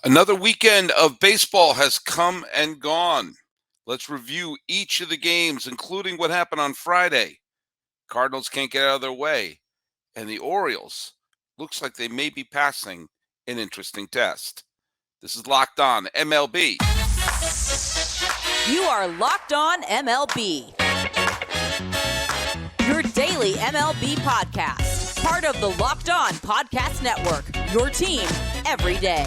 Another weekend of baseball has come and gone. Let's review each of the games, including what happened on Friday. Cardinals can't get out of their way, and the Orioles looks like they may be passing an interesting test. This is Locked On MLB. You are Locked On MLB, your daily MLB podcast, part of the Locked On Podcast Network, your team every day.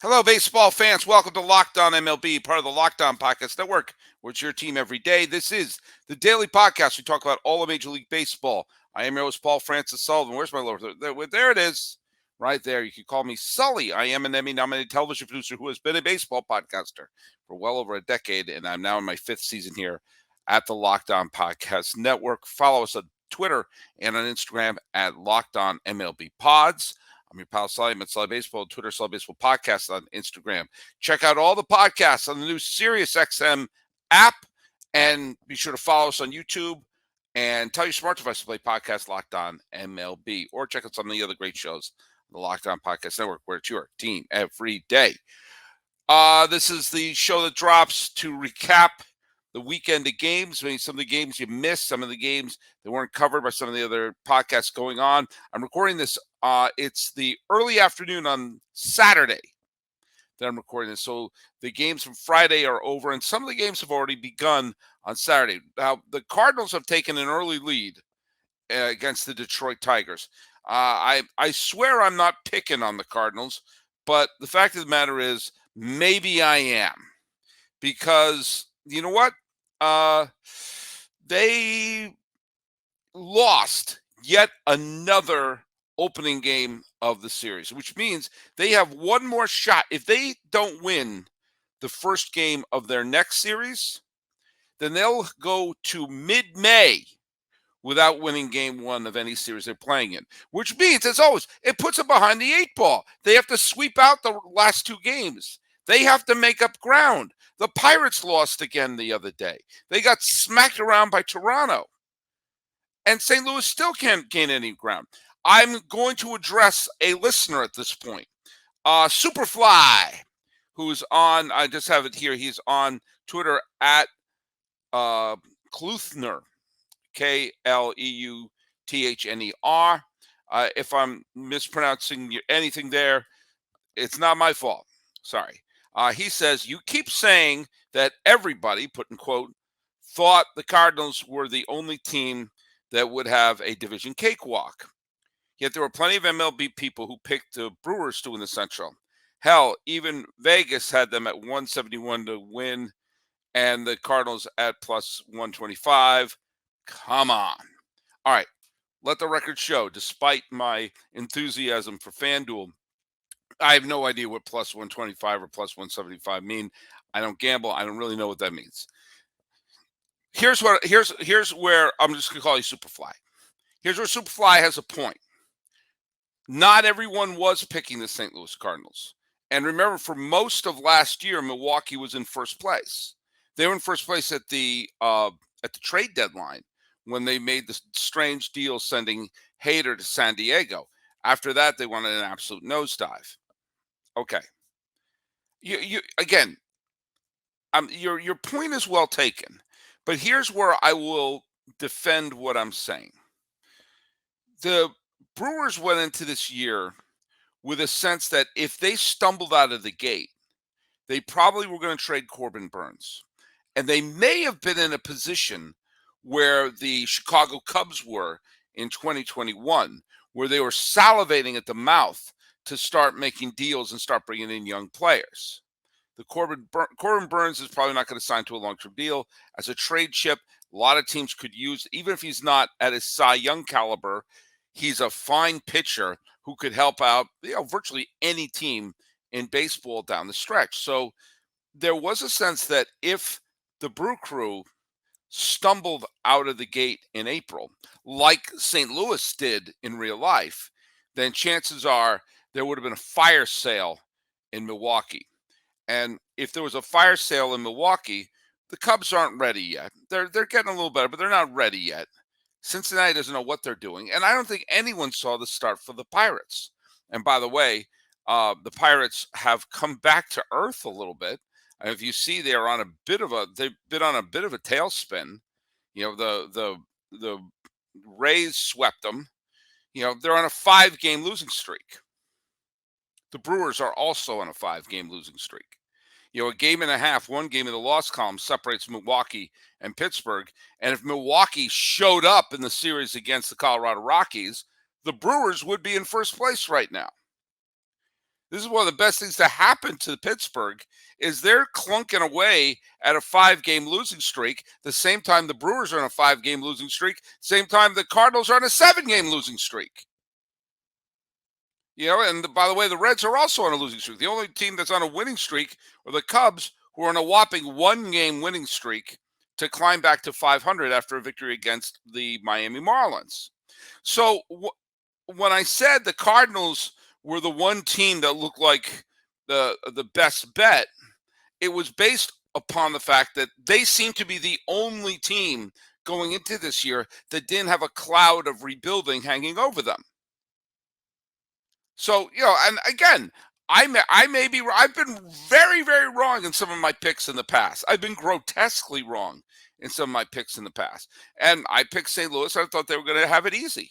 Hello, baseball fans. Welcome to Locked On MLB, part of the Locked On Podcast Network, where it's your team every day. This is the daily podcast. We talk about all of Major League Baseball. I am your host, Paul Francis Sullivan. Where's my lower? There it is, right there. You can call me Sully. I am an Emmy-nominated television producer who has been a baseball podcaster for well over a decade, and I'm now in my fifth season here at the Locked On Podcast Network. Follow us on Twitter and on Instagram at Locked On MLB Pods. I'm your pal Sully. I'm at Sully Baseball, Twitter, Sully Baseball Podcast on Instagram. Check out all the podcasts on the new SiriusXM app, and be sure to follow us on YouTube and tell your smart device to play podcast Locked On MLB, or check out some of the other great shows on the Locked On Podcast Network, where it's your team every day. This is the show that drops to recap the weekend of games. I mean, some of the games you missed, some of the games that weren't covered by some of the other podcasts going on. I'm recording this. It's the early afternoon on Saturday that I'm recording this. So the games from Friday are over, and some of the games have already begun on Saturday. Now, the Cardinals have taken an early lead against the Detroit Tigers. I swear I'm not picking on the Cardinals, but the fact of the matter is maybe I am, because you know what? They lost yet another opening game of the series, which means they have one more shot. If they don't win the first game of their next series, then they'll go to mid-May without winning game one of any series they're playing in, which means, as always, it puts them behind the eight ball. They have to sweep out the last two games. They have to make up ground. The Pirates lost again the other day. They got smacked around by Toronto. And St. Louis still can't gain any ground. I'm going to address a listener at this point. Superfly, who's on, I just have it here. He's on Twitter at Kluthner, Kleutthner. If I'm mispronouncing anything there, it's not my fault. Sorry. He says, you keep saying that everybody, put in quote, thought the Cardinals were the only team that would have a division cakewalk. Yet there were plenty of MLB people who picked the Brewers to win the Central. Hell, even Vegas had them at 171 to win, and the Cardinals at plus 125. Come on. All right, let the record show, despite my enthusiasm for FanDuel, I have no idea what plus 125 or plus 175 mean. I don't gamble. I don't really know what that means. Here's where I'm just going to call you Superfly. Here's where Superfly has a point. Not everyone was picking the St. Louis Cardinals. And remember, for most of last year, Milwaukee was in first place. They were in first place at the trade deadline when they made the strange deal sending Hader to San Diego. After that, they wanted an absolute nosedive. Okay. You again, your point is well taken, but here's where I will defend what I'm saying. The Brewers went into this year with a sense that if they stumbled out of the gate, they probably were going to trade Corbin Burnes. And they may have been in a position where the Chicago Cubs were in 2021, where they were salivating at the mouth to start making deals and start bringing in young players. The Corbin Burnes is probably not going to sign to a long-term deal. As a trade chip, a lot of teams could use, even if he's not at his Cy Young caliber, he's a fine pitcher who could help out, virtually any team in baseball down the stretch. So there was a sense that if the Brew Crew stumbled out of the gate in April, like St. Louis did in real life, then chances are there would have been a fire sale in Milwaukee. And if there was a fire sale in Milwaukee, the Cubs aren't ready yet. They're getting a little better, but they're not ready yet. Cincinnati doesn't know what they're doing, and I don't think anyone saw the start for the Pirates. And by the way, the Pirates have come back to earth a little bit. And if you see, they've been on a bit of a tailspin. The Rays swept them. They're on a 5-game losing streak. The Brewers are also on a 5-game losing streak. A game and a half, one game in the loss column separates Milwaukee and Pittsburgh. And if Milwaukee showed up in the series against the Colorado Rockies, the Brewers would be in first place right now. This is one of the best things to happen to Pittsburgh is they're clunking away at a 5-game losing streak. The same time the Brewers are on a 5-game losing streak, same time the Cardinals are on a 7-game losing streak. And by the way, the Reds are also on a losing streak. The only team that's on a winning streak are the Cubs, who are on a whopping 1-game winning streak to climb back to 500 after a victory against the Miami Marlins. So when I said the Cardinals were the one team that looked like the best bet, it was based upon the fact that they seem to be the only team going into this year that didn't have a cloud of rebuilding hanging over them. So, and again, I may be, I've been very, very wrong in some of my picks in the past. I've been grotesquely wrong in some of my picks in the past. And I picked St. Louis. I thought they were going to have it easy.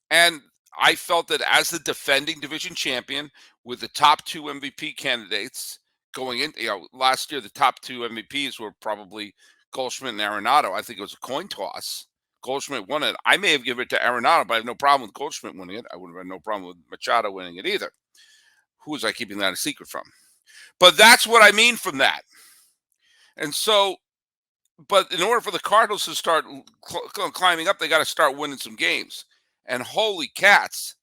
And I felt that as the defending division champion with the top 2 MVP candidates going in, last year, the top 2 MVPs were probably Goldschmidt and Arenado. I think it was a coin toss. Goldschmidt won it. I may have given it to Arenado, but I have no problem with Goldschmidt winning it. I would have had no problem with Machado winning it either. Who was I keeping that a secret from? But that's what I mean from that. And so, but in order for the Cardinals to start climbing up, they got to start winning some games. And holy cats,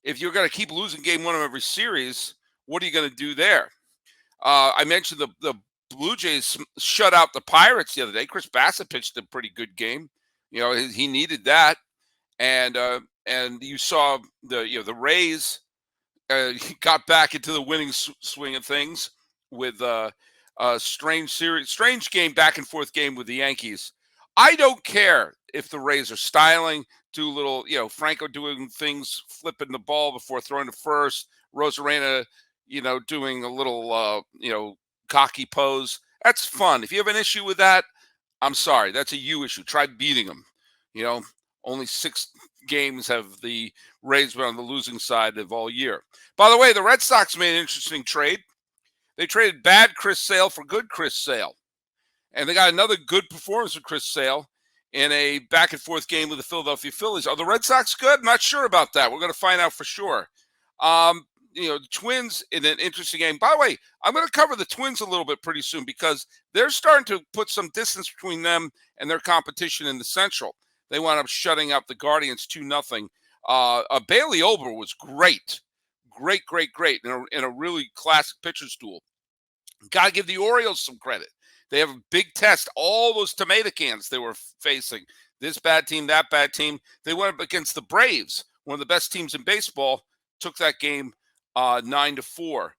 if you're going to keep losing game 1 of every series, what are you going to do there? I mentioned the Blue Jays shut out the Pirates the other day. Chris Bassett pitched a pretty good game. He needed that, and you saw the Rays got back into the winning swing of things with a strange game, back and forth game with the Yankees. I don't care if the Rays are styling, do little, Franco doing things, flipping the ball before throwing to first, Rosarena, doing a little, cocky pose. That's fun. If you have an issue with that, I'm sorry. That's a you issue. Try beating them. Only 6 games have the Rays been on the losing side of all year. By the way, the Red Sox made an interesting trade. They traded bad Chris Sale for good Chris Sale. And they got another good performance with Chris Sale in a back-and-forth game with the Philadelphia Phillies. Are the Red Sox good? I'm not sure about that. We're going to find out for sure. The Twins in an interesting game. By the way, I'm going to cover the Twins a little bit pretty soon because they're starting to put some distance between them and their competition in the Central. They wound up shutting up the Guardians 2-0. Bailey Ober was great in a really classic pitcher's duel. Got to give the Orioles some credit. They have a big test. All those tomato cans they were facing, this bad team, that bad team. They went up against the Braves, one of the best teams in baseball, took that game 9-4.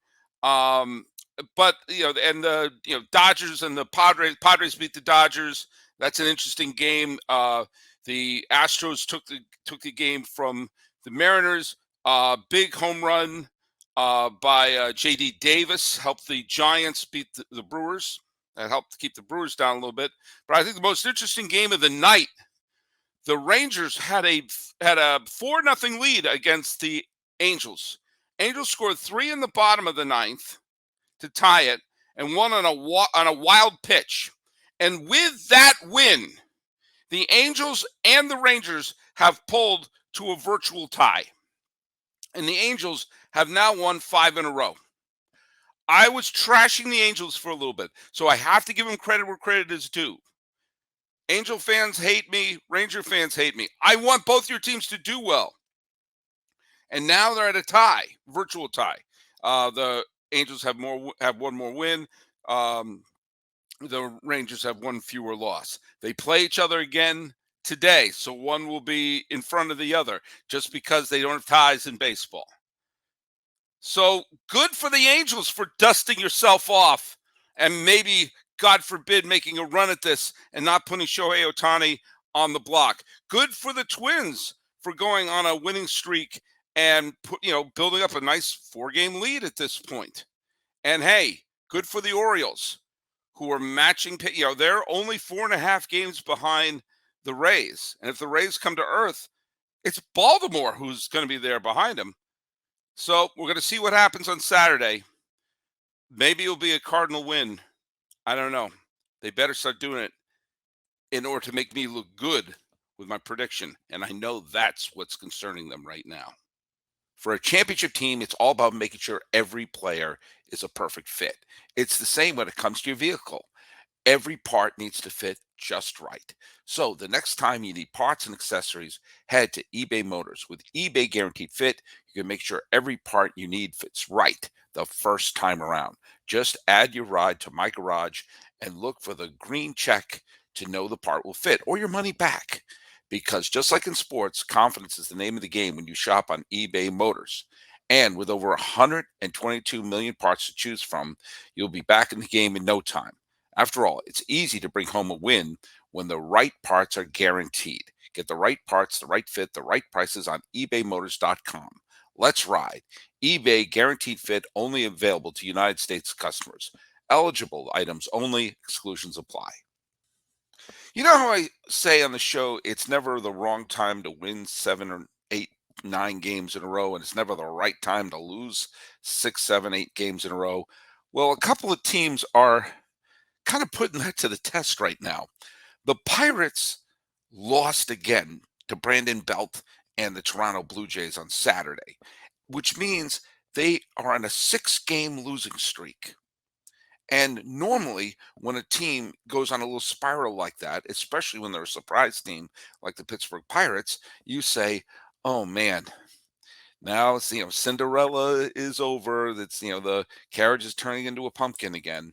But and the Dodgers and the Padres beat the Dodgers. That's an interesting game. The Astros took the game from the Mariners. Big home run by J.D. Davis helped the Giants beat the Brewers. That helped keep the Brewers down a little bit. But I think the most interesting game of the night, the Rangers had a 4-0 lead against the Angels. Angels scored 3 in the bottom of the 9th to tie it, and won on a wild pitch. And with that win, the Angels and the Rangers have pulled to a virtual tie. And the Angels have now won 5 in a row. I was trashing the Angels for a little bit, so I have to give them credit where credit is due. Angel fans hate me. Ranger fans hate me. I want both your teams to do well. And now they're at a tie, virtual tie. The Angels have one more win. The Rangers have one fewer loss. They play each other again today, so one will be in front of the other just because they don't have ties in baseball. So good for the Angels for dusting yourself off and maybe God forbid, making a run at this and not putting Shohei Ohtani on the block. Good for the Twins for going on a winning streak and building up a nice 4-game lead at this point. And hey, good for the Orioles, who are matching. They're only 4.5 games behind the Rays, and if the Rays come to earth, it's Baltimore who's going to be there behind them. So we're going to see what happens on Saturday. Maybe it'll be a Cardinal win. I don't know. They better start doing it in order to make me look good with my prediction. And I know that's what's concerning them right now. For a championship team, it's all about making sure every player is a perfect fit. It's the same when it comes to your vehicle. Every part needs to fit just right. So the next time you need parts and accessories, head to eBay Motors. With eBay Guaranteed Fit, you can make sure every part you need fits right the first time around. Just add your ride to My Garage and look for the green check to know the part will fit, or your money back. Because just like in sports, confidence is the name of the game when you shop on eBay Motors. And with over 122 million parts to choose from, you'll be back in the game in no time. After all, it's easy to bring home a win when the right parts are guaranteed. Get the right parts, the right fit, the right prices on ebaymotors.com. Let's ride. eBay Guaranteed Fit, only available to United States customers. Eligible items only. Exclusions apply. You know how I say on the show, it's never the wrong time to win 7 or 8, 9 games in a row, and it's never the right time to lose 6, 7, 8 games in a row. Well, a couple of teams are kind of putting that to the test right now. The Pirates lost again to Brandon Belt and the Toronto Blue Jays on Saturday, which means they are on a 6-game losing streak. And normally, when a team goes on a little spiral like that, especially when they're a surprise team like the Pittsburgh Pirates, you say, "Oh man, now it's Cinderella is over. That's the carriage is turning into a pumpkin again."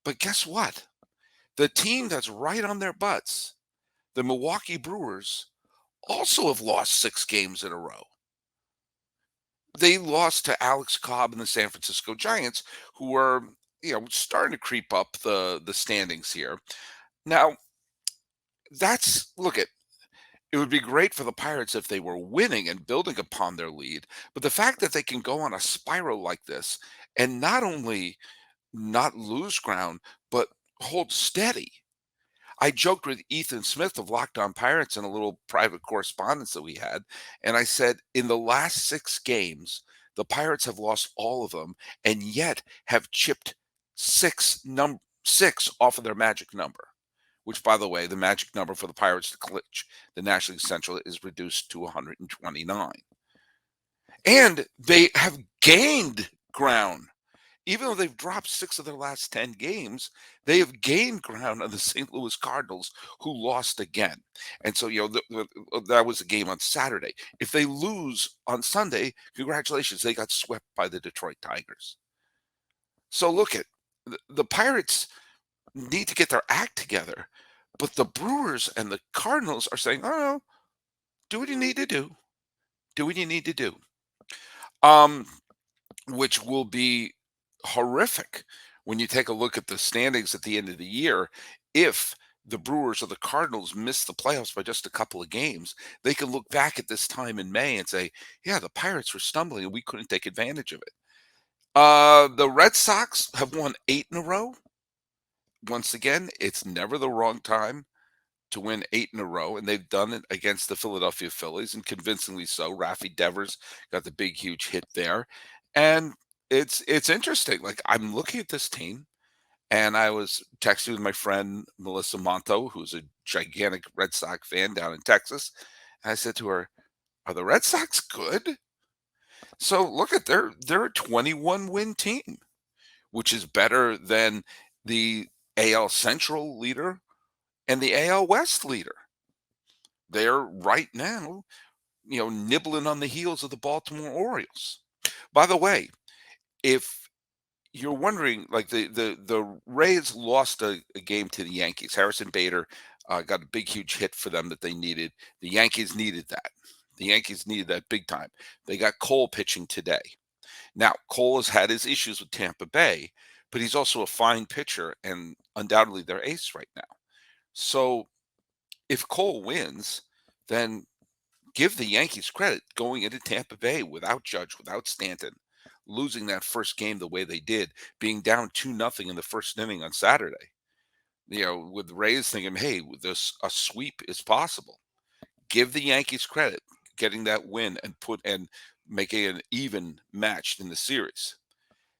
But guess what? The team that's right on their butts, the Milwaukee Brewers, also have lost 6 games in a row. They lost to Alex Cobb and the San Francisco Giants, who are starting to creep up the standings here. Now, it would be great for the Pirates if they were winning and building upon their lead, but the fact that they can go on a spiral like this and not only not lose ground, but hold steady. I joked with Ethan Smith of Locked On Pirates in a little private correspondence that we had, and I said, in the last 6 games, the Pirates have lost all of them, and yet have chipped 6 off of their magic number. Which, by the way, the magic number for the Pirates to clinch the National League Central is reduced to 129. And they have gained ground. Even though they've dropped 6 of their last 10 games, they have gained ground on the St. Louis Cardinals, who lost again. And so, that was a game on Saturday. If they lose on Sunday, congratulations, they got swept by the Detroit Tigers. So look at the Pirates need to get their act together, but the Brewers and the Cardinals are saying, "Oh, do what you need to do. Do what you need to do." Which will be horrific when you take a look at the standings at the end of the year. If the Brewers or the Cardinals miss the playoffs by just a couple of games, they can look back at this time in May and say, "Yeah, the Pirates were stumbling and we couldn't take advantage of it." The Red Sox have won 8 in a row. Once again, it's never the wrong time to win 8 in a row, and they've done it against the Philadelphia Phillies, and convincingly so. Rafi Devers got the big, huge hit there. And it's interesting. Like, I'm looking at this team, and I was texting with my friend Melissa Monto, who's a gigantic Red Sox fan down in Texas. And I said to her, "Are the Red Sox good?" So look at they're a 21 win team, which is better than the AL Central leader and the AL West leader. They're right now, nibbling on the heels of the Baltimore Orioles. By the way, if you're wondering, like the Rays lost a game to the Yankees. Harrison Bader got a big, huge hit for them that they needed. The Yankees needed that. The Yankees needed that big time. They got Cole pitching today. Now, Cole has had his issues with Tampa Bay, but he's also a fine pitcher and undoubtedly their ace right now. So if Cole wins, then give the Yankees credit going into Tampa Bay without Judge, without Stanton, losing that first game the way they did, being down 2-0 in the first inning on Saturday. With the Rays thinking, hey, this a sweep is possible. Give the Yankees credit getting that win and making an even match in the series.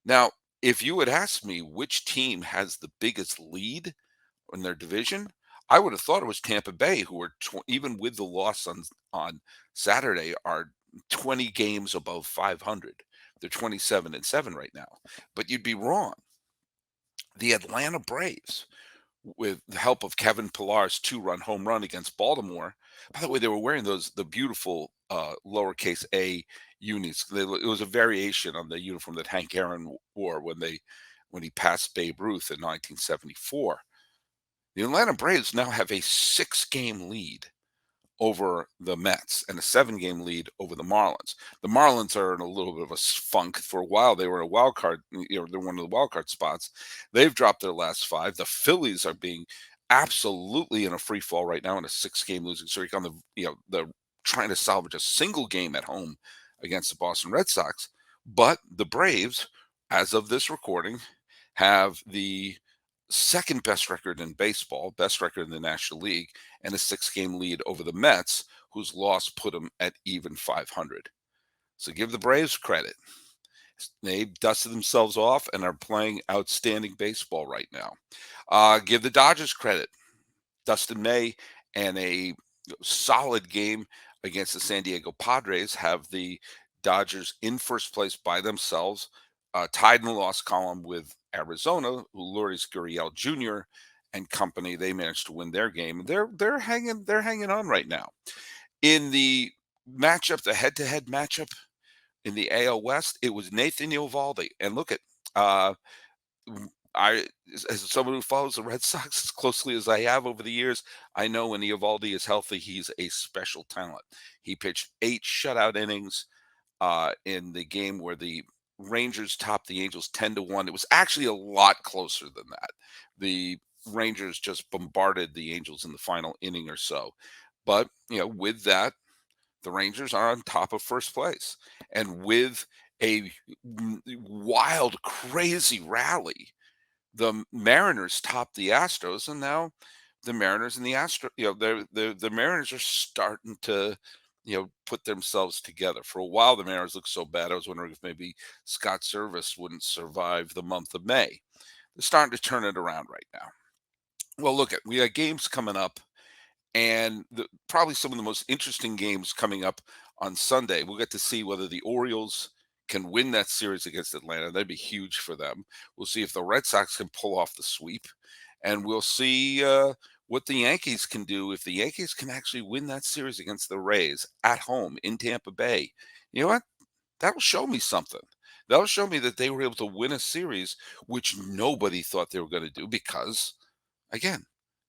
Now, if you had asked me which team has the biggest lead in their division, I would have thought it was Tampa Bay, who are even with the loss on Saturday, are 20 games above 500. They're 27-7 right now. But you'd be wrong. The Atlanta Braves, with the help of Kevin Pillar's 2-run home run against Baltimore. By the way, they were wearing the beautiful lowercase a unis. It was a variation on the uniform that Hank Aaron wore when he passed Babe Ruth in 1974. The Atlanta Braves now have a 6-game lead over the Mets and a 7-game lead over the Marlins. The Marlins are in a little bit of a funk. For a while, they were in a wild card. They're one of the wild card spots. They've dropped their last 5. The Phillies are being absolutely in a free fall right now in a 6-game losing streak. The trying to salvage a single game at home against the Boston Red Sox. But the Braves, as of this recording, have the second best record in baseball, best record in the National League, and a 6-game lead over the Mets, whose loss put them at even 500. So give the Braves credit. They dusted themselves off and are playing outstanding baseball right now. Give the Dodgers credit. Dustin May and a solid game against the San Diego Padres have the Dodgers in first place by themselves, tied in the loss column with Arizona, who Lourdes Gurriel Jr. and company. They managed to win their game. They're hanging on right now. In the matchup, the head-to-head matchup in the AL West, it was Nathan Eovaldi. And look at I, as someone who follows the Red Sox as closely as I have over the years, I know when Eovaldi is healthy, he's a special talent. He pitched 8 shutout innings in the game where the Rangers topped the Angels 10-1. It was actually a lot closer than that. The Rangers just bombarded the Angels in the final inning or so. But, with that, the Rangers are on top of first place. And with a wild, crazy rally, the Mariners topped the Astros, and now the Mariners and the Astros, the Mariners are starting to, put themselves together. For a while, the Mariners looked so bad. I was wondering if maybe Scott Service wouldn't survive the month of May. They're starting to turn it around right now. Well, we got games coming up, and probably some of the most interesting games coming up on Sunday. We'll get to see whether the Orioles can win that series against Atlanta. That'd be huge for them. We'll see if the Red Sox can pull off the sweep, and we'll see what the Yankees can do if the Yankees can actually win that series against the Rays at home in Tampa Bay. You know what? That'll show me something. That'll show me that they were able to win a series, which nobody thought they were going to do because, again,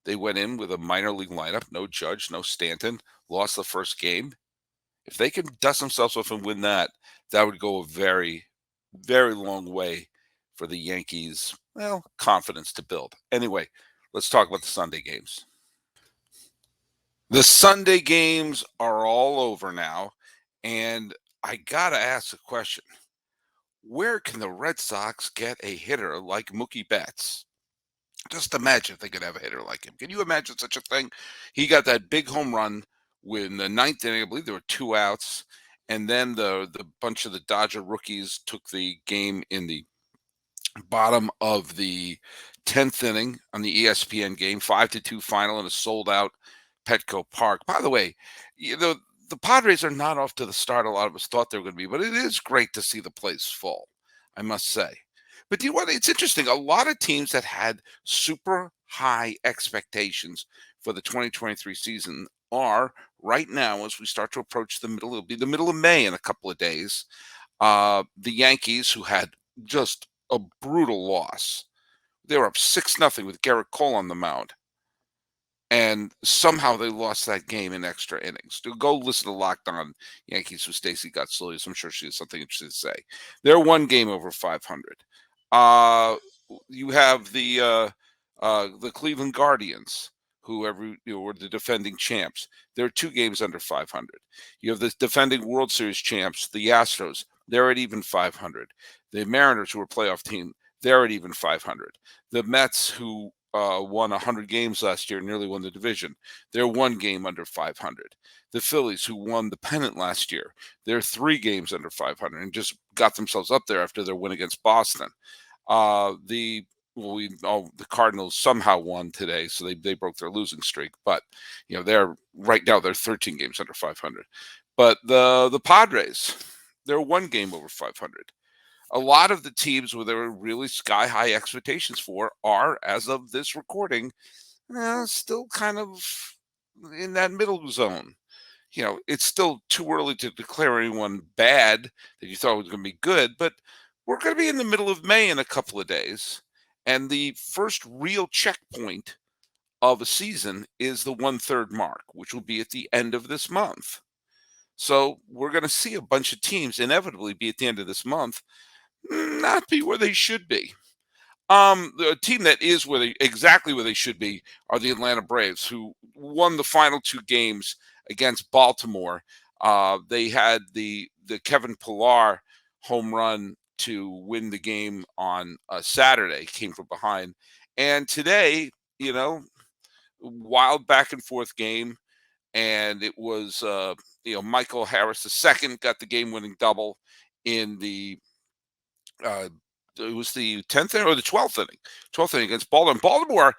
they went in with a minor league lineup, no Judge, no Stanton, lost the first game. If they can dust themselves off and win that, that would go a very, very long way for the Yankees, confidence to build. Anyway, let's talk about the Sunday games. The Sunday games are all over now, and I got to ask a question. Where can the Red Sox get a hitter like Mookie Betts? Just imagine if they could have a hitter like him. Can you imagine such a thing? He got that big home run in the 9th inning. I believe there were 2 outs. And then the bunch of the Dodger rookies took the game in the bottom of the 10th inning on the ESPN game, 5-2 final in a sold-out Petco Park. By the way, the Padres are not off to the start a lot of us thought they were going to be, but it is great to see the place full, I must say. But do you know what? It's interesting. A lot of teams that had super high expectations for the 2023 season are right now, as we start to approach it'll be the middle of May in a couple of days. The Yankees, who had just a brutal loss, they were up 6-0 with Garrett Cole on the mound. And somehow they lost that game in extra innings. Go listen to Locked On Yankees with Stacey Gottsolius. I'm sure she has something interesting to say. They're one game over 500. you have the Cleveland Guardians, who were the defending champs. They're 2 games under 500. You have the defending World Series champs, the Astros. They're at even 500. The Mariners, who are a playoff team, they're at even 500. The Mets, who won 100 games last year, nearly won the division. They're 1 game under 500. The Phillies, who won the pennant last year, they're 3 games under 500 and just got themselves up there after their win against Boston. The the Cardinals somehow won today, so they broke their losing streak. But they're right now they're 13 games under 500. But the Padres, they're 1 game over 500. A lot of the teams where there were really sky high expectations for are, as of this recording, still kind of in that middle zone. It's still too early to declare anyone bad that you thought was going to be good, but we're going to be in the middle of May in a couple of days. And the first real checkpoint of a season is the 1/3 mark, which will be at the end of this month. So we're going to see a bunch of teams inevitably be at the end of this month, not be where they should be. The team that is exactly where they should be are the Atlanta Braves, who won the final 2 games against Baltimore. They had the Kevin Pillar home run to win the game on Saturday, came from behind, and today, wild back and forth game, and it was Michael Harris II got the game winning double in the uh, it was the 10th inning or the 12th inning, 12th inning against Baltimore. Baltimore,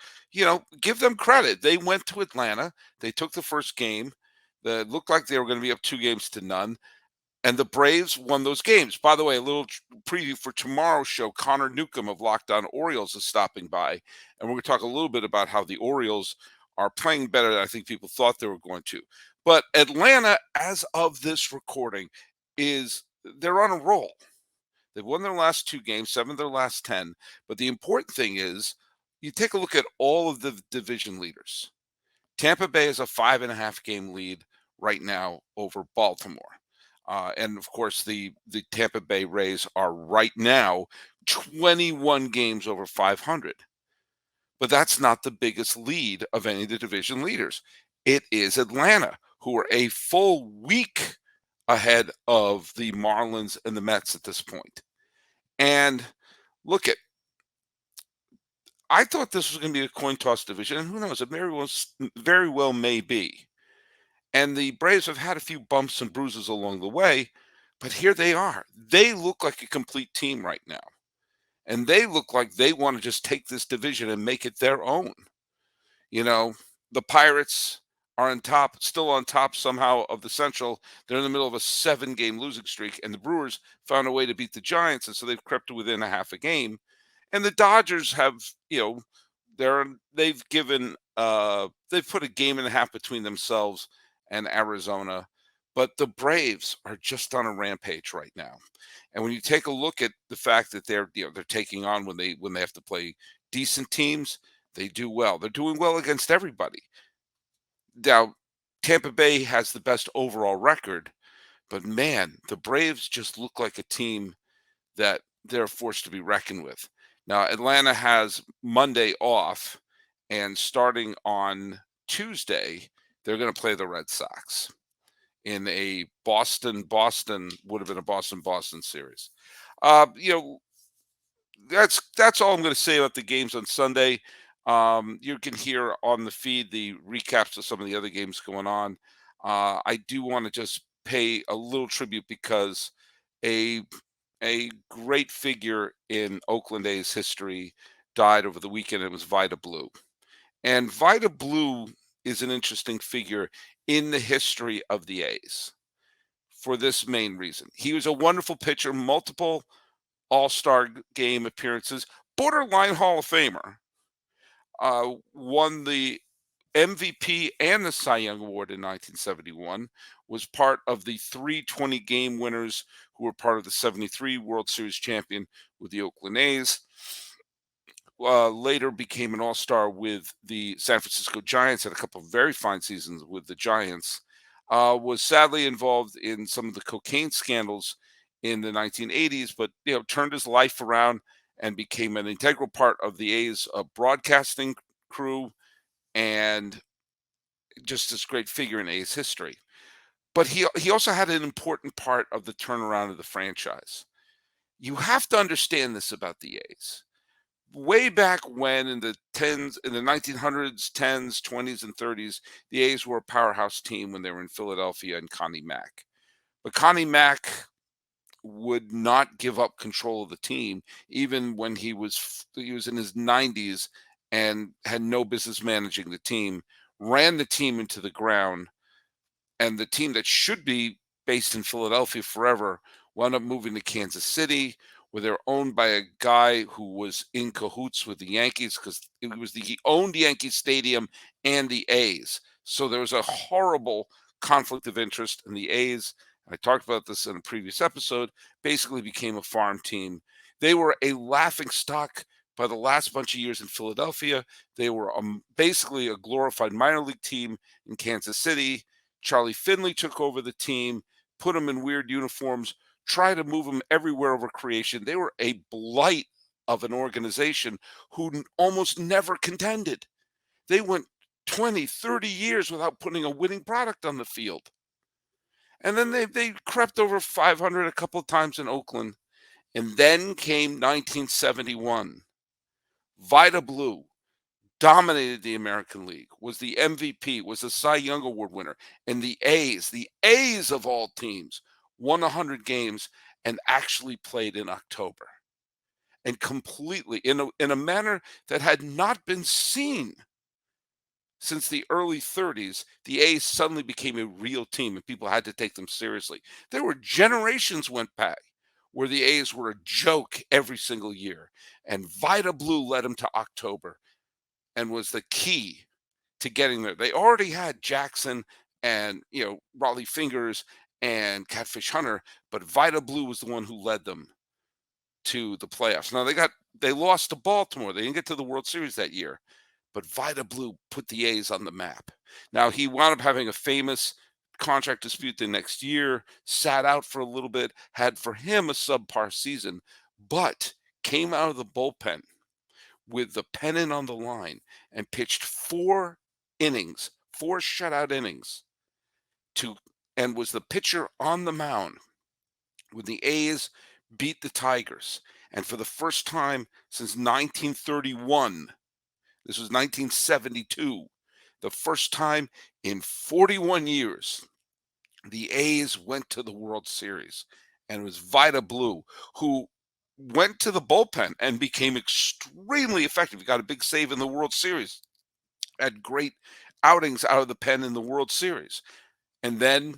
give them credit. They went to Atlanta. They took the first game. It looked like they were going to be up 2 games to none. And the Braves won those games. By the way, a little preview for tomorrow's show. Connor Newcomb of Locked On Orioles is stopping by. And we're going to talk a little bit about how the Orioles are playing better than I think people thought they were going to. But Atlanta, as of this recording, they're on a roll. They've won their last 2 games, 7 of their last 10. But the important thing is you take a look at all of the division leaders. Tampa Bay is a 5.5 game lead right now over Baltimore. And of course, the Tampa Bay Rays are right now 21 games over 500. But that's not the biggest lead of any of the division leaders. It is Atlanta, who are a full week ahead of the Marlins and the Mets at this point. And look I thought this was going to be a coin toss division, and who knows, it very well may be. And the Braves have had a few bumps and bruises along the way, but here they are. They look like a complete team right now. And they look like they want to just take this division and make it their own. The Pirates are still on top somehow of the Central. They're in the middle of a 7-game losing streak, and the Brewers found a way to beat the Giants, and so they've crept to within a half a game. And the Dodgers have, they've put a game and a half between themselves and Arizona, but the Braves are just on a rampage right now. And when you take a look at the fact that they're taking on when they have to play decent teams, they do well. They're doing well against everybody. Now, Tampa Bay has the best overall record, but man, the Braves just look like a team that they're a force to be reckoned with. Now, Atlanta has Monday off, and starting on Tuesday, they're going to play the Red Sox in a Boston would have been a Boston series. That's all I'm going to say about the games on Sunday. You can hear on the feed the recaps of some of the other games going on. I do want to just pay a little tribute because a great figure in Oakland A's history died over the weekend. It was Vida Blue. And Vida Blue is an interesting figure in the history of the A's for this main reason. He was a wonderful pitcher, multiple All-Star game appearances, borderline Hall of Famer, won the MVP and the Cy Young Award in 1971, was part of the 320 game winners who were part of the 73 World Series champion with the Oakland A's. Later became an all-star with the San Francisco Giants, had a couple of very fine seasons with the Giants, was sadly involved in some of the cocaine scandals in the 1980s, but turned his life around and became an integral part of the A's broadcasting crew, and just this great figure in A's history. But he also had an important part of the turnaround of the franchise. You have to understand this about the A's. Way back when, in the 1900s, 10s, 20s, and 30s, the A's were a powerhouse team when they were in Philadelphia and Connie Mack. But Connie Mack would not give up control of the team, even when he was in his 90s and had no business managing the team. Ran the team into the ground, and the team that should be based in Philadelphia forever wound up moving to Kansas City, where they're owned by a guy who was in cahoots with the Yankees because he owned Yankee Stadium and the A's. So there was a horrible conflict of interest, and the A's, I talked about this in a previous episode, basically became a farm team. They were a laughing stock by the last bunch of years in Philadelphia. They were basically a glorified minor league team in Kansas City. Charlie Finley took over the team, put them in weird uniforms, tried to move them everywhere over creation. They were a blight of an organization who almost never contended. They went 20, 30 years without putting a winning product on the field. And then they crept over 500 a couple of times in Oakland. And then came 1971. Vida Blue dominated the American League, was the MVP, was the Cy Young Award winner. And the A's of all teams, won 100 games and actually played in October. And completely, in a manner that had not been seen since the early 30s, the A's suddenly became a real team and people had to take them seriously. There were generations went by where the A's were a joke every single year. And Vida Blue led them to October and was the key to getting there. They already had Jackson and, Raleigh Fingers and Catfish Hunter, but Vida Blue was the one who led them to the playoffs. Now they lost to Baltimore. They didn't get to the World Series that year, but Vida Blue put the A's on the map. Now he wound up having a famous contract dispute the next year, sat out for a little bit, had for him a subpar season, but came out of the bullpen with the pennant on the line and pitched 4 innings, 4 shutout innings and was the pitcher on the mound when the A's beat the Tigers. And for the first time since 1931, this was 1972, the first time in 41 years, the A's went to the World Series. And it was Vida Blue who went to the bullpen and became extremely effective. He got a big save in the World Series, had great outings out of the pen in the World Series. And then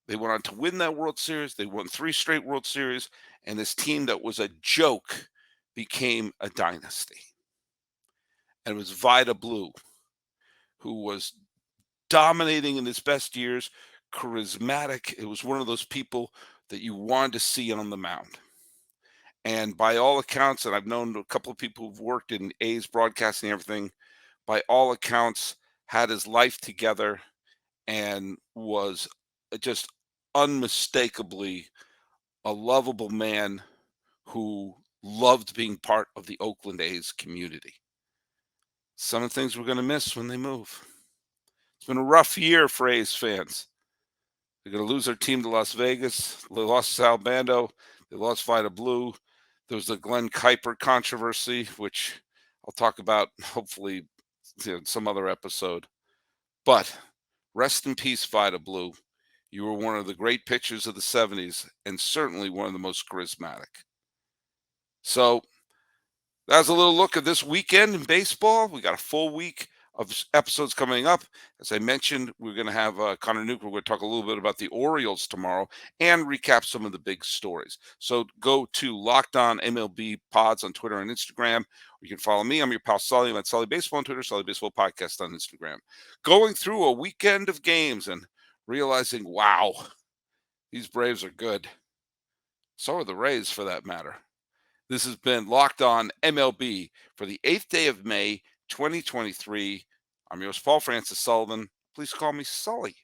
they went on to win that World Series. They won 3 straight World Series. And this team that was a joke became a dynasty. And it was Vida Blue who was dominating in his best years, charismatic. It was one of those people that you wanted to see on the mound. And by all accounts, and I've known a couple of people who've worked in A's broadcasting and everything, by all accounts, had his life together and was just unmistakably a lovable man who loved being part of the Oakland A's community. Some of the things we're going to miss when they move. It's been a rough year for A's fans. They're going to lose their team to Las Vegas. They lost Sal Bando. They lost Vida Blue. There was the Glenn Kuiper controversy, which I'll talk about hopefully in some other episode. But rest in peace, Vida Blue. You were one of the great pitchers of the 70s and certainly one of the most charismatic. So that's a little look at this weekend in baseball. We got a full week of episodes coming up. As I mentioned, we're going to have Connor Nuke. We're going to talk a little bit about the Orioles tomorrow and recap some of the big stories. So go to Locked On MLB Pods on Twitter and Instagram. Or you can follow me. I'm your pal Sully. I'm at Sully Baseball on Twitter, Sully Baseball Podcast on Instagram. Going through a weekend of games and realizing, wow, these Braves are good. So are the Rays, for that matter. This has been Locked On MLB for the 8th day of May, 2023. I'm yours, Paul Francis Sullivan. Please call me Sully.